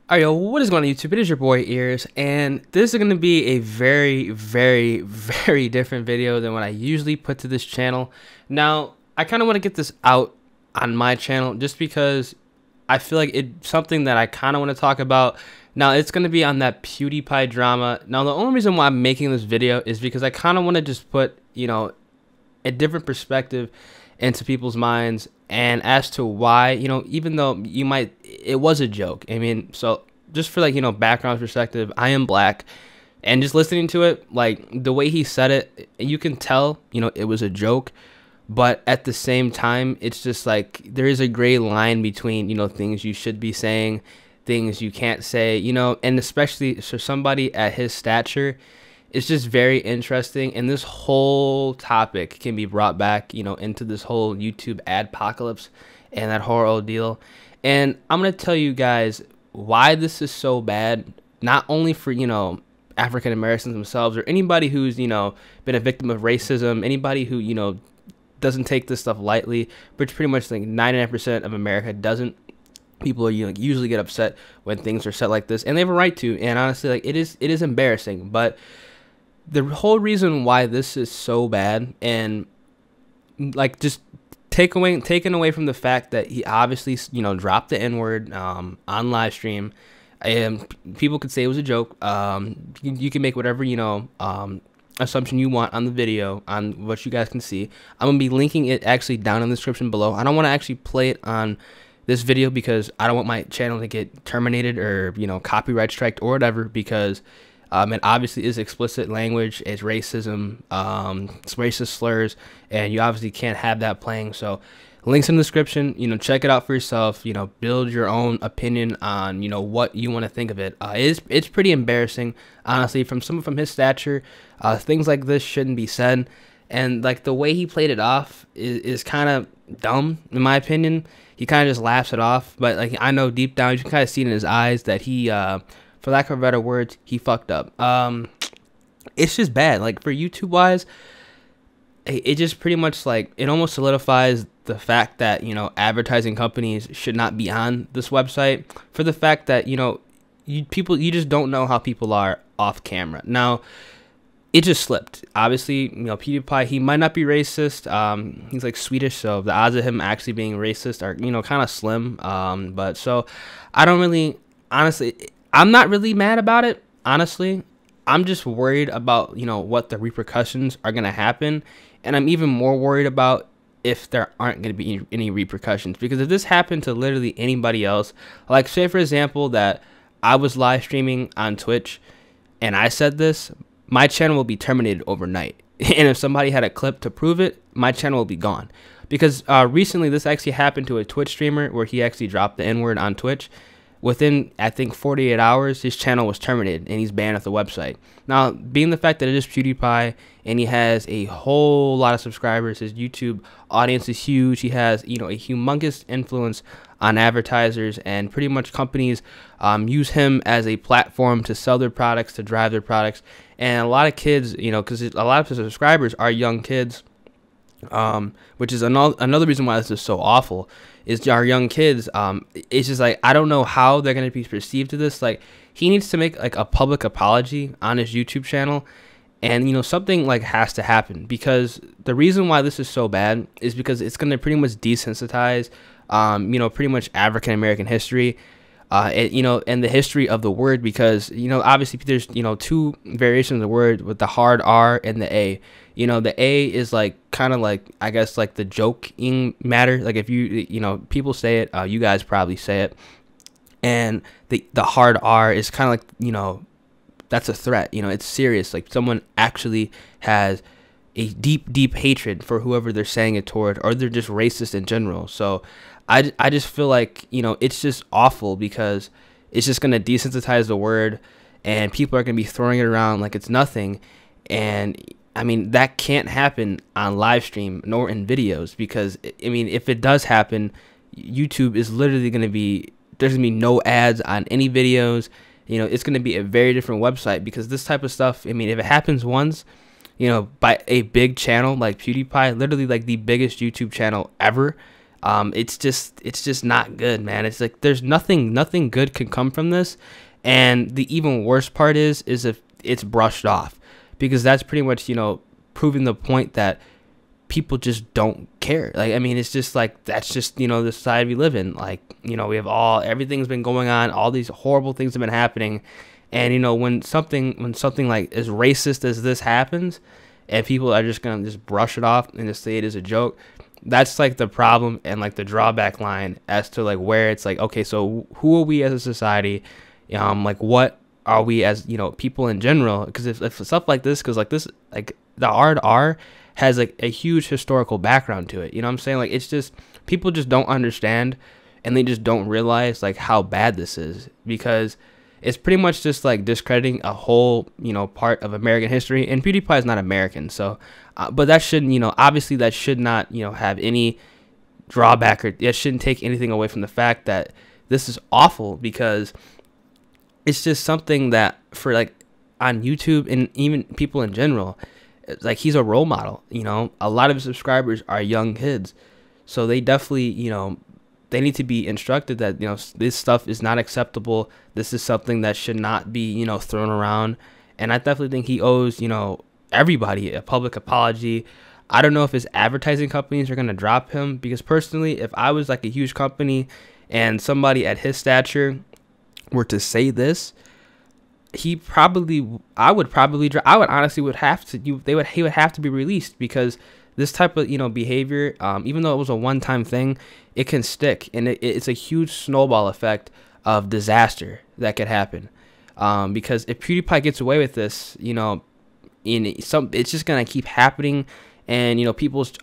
Alright, yo, what is going on YouTube? It is your boy Ears, and this is going to be a very different video than what I usually put to this channel. Now, I kind of want to get this out on my channel just because I feel like it's something that I kind of want to talk about. Now, it's going to be on that PewDiePie drama. Now, the only reason why I'm making this video is because I kind of want to just put, a different perspective into people's minds, and as to why, even though it was a joke. I mean, so just for background perspective, I am black, and just listening to it, like the way he said it, you can tell, it was a joke, but at the same time, it's just like there is a gray line between, things you should be saying, things you can't say, and especially for somebody at his stature. It's just very interesting, and this whole topic can be brought back, into this whole YouTube adpocalypse and that whole ordeal. And I'm going to tell you guys why this is so bad, not only for, African Americans themselves or anybody who's, been a victim of racism, anybody who, doesn't take this stuff lightly, but pretty much like 99% of America doesn't. People are usually get upset when things are said like this, and they have a right to. And honestly, like it is embarrassing, but the whole reason why this is so bad, and like just taken away from the fact that he obviously dropped the N-word on live stream, and people could say it was a joke. You can make whatever assumption you want on the video, on what you guys can see. I'm gonna be linking it actually down in the description below. I don't want to actually play it on this video because I don't want my channel to get terminated or copyright striked or whatever, because it obviously is explicit language, it's racism, it's racist slurs, and you obviously can't have that playing. So links in the description, check it out for yourself, build your own opinion on, what you want to think of it. It's pretty embarrassing, honestly, from someone from his stature. Things like this shouldn't be said, and like the way he played it off is kind of dumb, in my opinion. He kind of just laughs it off, but like I know deep down, you can kind of see it in his eyes that he, for lack of better words, he fucked up. It's just bad. Like for YouTube wise, it just pretty much like it almost solidifies the fact that advertising companies should not be on this website, for the fact that you just don't know how people are off camera. Now it just slipped. Obviously, PewDiePie, he might not be racist. He's like Swedish, so the odds of him actually being racist are kind of slim. But so I don't really, honestly, I'm not really mad about it. Honestly, I'm just worried about what the repercussions are gonna happen, and I'm even more worried about if there aren't gonna be any repercussions. Because if this happened to literally anybody else, like say for example that I was live streaming on Twitch and I said this, my channel will be terminated overnight. And if somebody had a clip to prove it, my channel will be gone. Because recently this actually happened to a Twitch streamer where he actually dropped the N-word on Twitch. Within, I think, 48 hours, his channel was terminated and he's banned off the website. Now, being the fact that it is PewDiePie and he has a whole lot of subscribers, his YouTube audience is huge. He has, a humongous influence on advertisers, and pretty much companies use him as a platform to sell their products, to drive their products. And a lot of kids, because a lot of his subscribers are young kids, which is another reason why this is so awful, is our young kids. It's just like, I don't know how they're going to be perceived to this. Like, he needs to make like a public apology on his YouTube channel, and something like has to happen, because the reason why this is so bad is because it's going to pretty much desensitize pretty much African American history, and the history of the word, because obviously there's two variations of the word with the hard R and the A. The A is like kind of like, I guess, like the joking matter. Like if people say it, you guys probably say it, and the hard R is kind of like that's a threat. It's serious. Like someone actually has a deep hatred for whoever they're saying it toward, or they're just racist in general. So I just feel like it's just awful, because it's just gonna desensitize the word, and people are gonna be throwing it around like it's nothing. And I mean, that can't happen on live stream nor in videos, because I mean, if it does happen, YouTube is literally gonna be, there's gonna be no ads on any videos. It's gonna be a very different website, because this type of stuff, I mean, if it happens once, by a big channel like PewDiePie, literally like the biggest YouTube channel ever, It's just not good, man. It's like there's nothing good can come from this. And the even worse part is if it's brushed off, because that's pretty much, proving the point that people just don't care. Like, I mean, it's just like, that's just, the society we live in. Like, we have everything's been going on, all these horrible things have been happening. And, when something like as racist as this happens, and people are just going to just brush it off and just say it is a joke, that's like the problem and like the drawback line as to like where it's like, okay, so who are we as a society? Like what are we as, people in general? Because if stuff like this, like the hard R has like a huge historical background to it. You know what I'm saying? Like, it's just, people just don't understand, and they just don't realize like how bad this is, because it's pretty much just like discrediting a whole, part of American history. And PewDiePie is not American, so, but that shouldn't, obviously that should not, have any drawback, or it shouldn't take anything away from the fact that this is awful, because it's just something that for like on YouTube and even people in general, like, he's a role model. A lot of his subscribers are young kids, so they definitely, they need to be instructed that, this stuff is not acceptable. This is something that should not be, thrown around. And I definitely think he owes, everybody a public apology. I don't know if his advertising companies are going to drop him, because personally, if I was like a huge company and somebody at his stature were to say this, I would honestly he would have to be released, because this type of, behavior, even though it was a one-time thing, it can stick, and it's a huge snowball effect of disaster that could happen. Because if PewDiePie gets away with this, it's just gonna keep happening, and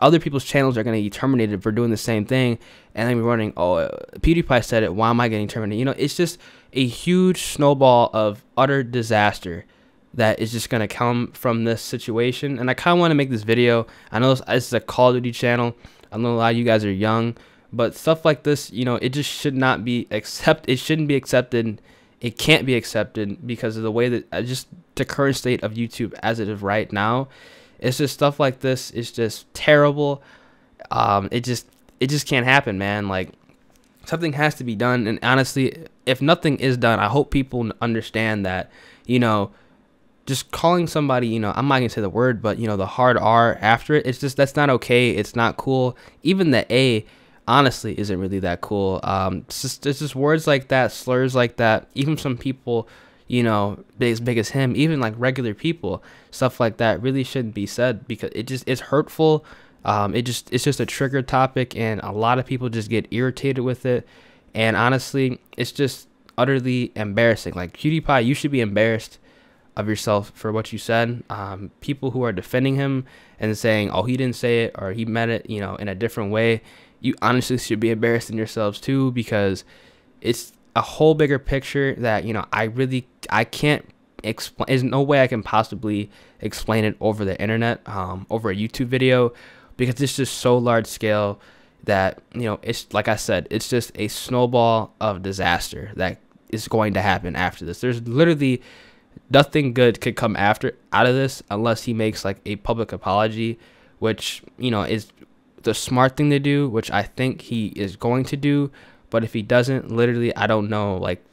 other people's channels are gonna be terminated for doing the same thing, and then we're running, oh, PewDiePie said it, why am I getting terminated? It's just a huge snowball of utter disaster that is just gonna come from this situation. And I kind of want to make this video. I know this is a Call of Duty channel. I know a lot of you guys are young, but stuff like this, it just should not be it shouldn't be accepted. It can't be accepted, because of the way that just the current state of YouTube as it is right now. It's just stuff like this is just terrible. It just can't happen, man. Like, something has to be done. And honestly, if nothing is done, I hope people understand that, just calling somebody, I'm not gonna say the word, but the hard R after it, that's not okay. It's not cool. Even the A, honestly, isn't really that cool. It's just words like that, slurs like that. Even some people, as big as him, even like regular people, stuff like that really shouldn't be said, because it's hurtful. It's just a trigger topic, and a lot of people just get irritated with it. And honestly, it's just utterly embarrassing. Like, PewDiePie, you should be embarrassed of yourself for what you said. People who are defending him and saying, oh, he didn't say it, or he meant it, in a different way, you honestly should be embarrassed in yourselves too, because it's a whole bigger picture that, I can't explain. There's no way I can possibly explain it over the internet, over a YouTube video, because it's just so large scale that, it's like I said, it's just a snowball of disaster that is going to happen after this. There's literally nothing good could come out of this unless he makes like a public apology, which, is the smart thing to do, which I think he is going to do. But if he doesn't, literally, I don't know, like,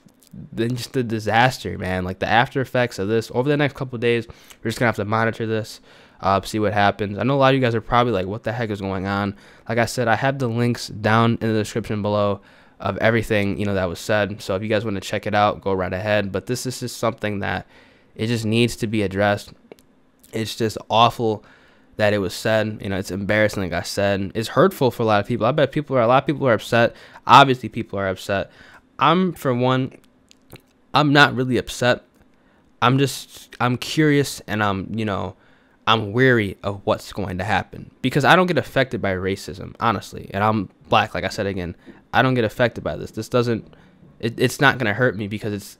then just the disaster, man, like the after effects of this over the next couple of days, we're just gonna have to monitor this, see what happens. I know a lot of you guys are probably like, what the heck is going on? Like I said, I have the links down in the description below of everything, that was said. So if you guys want to check it out, go right ahead. But this is just something that it just needs to be addressed. It's just awful that it was said. It's embarrassing, like I said. It's hurtful for a lot of people. I bet a lot of people are upset. Obviously, people are upset. For one, I'm not really upset. I'm curious, and I'm weary of what's going to happen, because I don't get affected by racism, honestly. And I'm black, like I said again. I don't get affected by this. It's not going to hurt me, because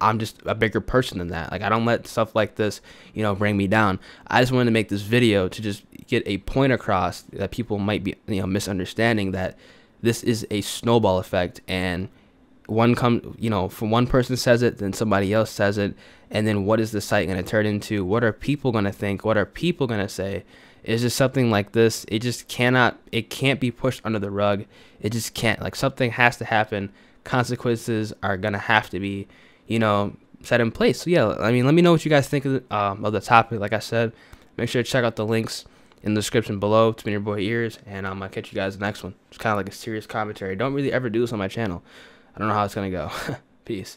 I'm just a bigger person than that. Like, I don't let stuff like this, bring me down. I just wanted to make this video to just get a point across that people might be, misunderstanding that this is a snowball effect, and from one person says it, then somebody else says it, and then what is the site going to turn into? What are people going to think? What are people going to say? It's just something like this. It can't be pushed under the rug. It just can't. Like, something has to happen. Consequences are gonna have to be, set in place. So yeah, I mean, let me know what you guys think of the topic. Like I said, make sure to check out the links in the description below. It's been your boy Ears, and I'm gonna catch you guys in the next one. It's kind of like a serious commentary. Don't really ever do this on my channel. I don't know how it's gonna go. Peace.